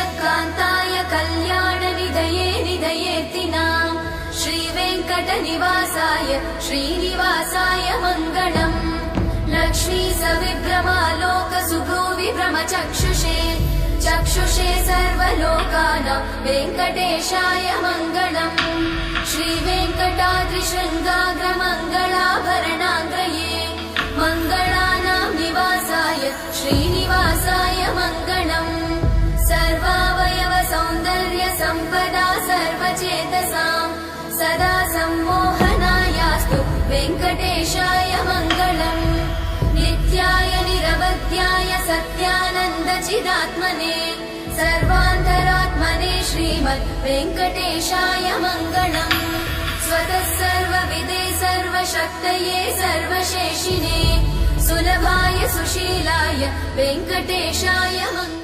श्रीयकान्ताय कल्याणनिधये निधयेऽर्तिनाम् श्रीवेङ्कटनिवासाय श्रीनिवासाय मङ्गलम् लक्ष्मी सविभ्रमालोकसुभ्रूविभ्रमचक्षुषे चक्षुषे सर्वलोकानां वेङ्कटेशाय मङ्गलम् श्रीवेङ्कटाद्रिशृङ्गाग्रमङ्गलाभरणाग्रये मङ्गलानां निवासाय श्रीनिवासाय मङ्गलम् सर्वावयव सौन्दर्य सम्पदा सर्वचेतसां सदा सम्मोहनायास्तु वेङ्कटेशाय मङ्गलम् नित्याय निरवध्याय सत्यानन्दचिदात्मने सर्वान्तरात्मने श्रीमद् वेङ्कटेशाय मङ्गलम् स्वतः सर्वविदे सर्वशक्तये सर्वशेषिने सुलभाय सुशीलाय वेङ्कटेशाय मङ्गलम्।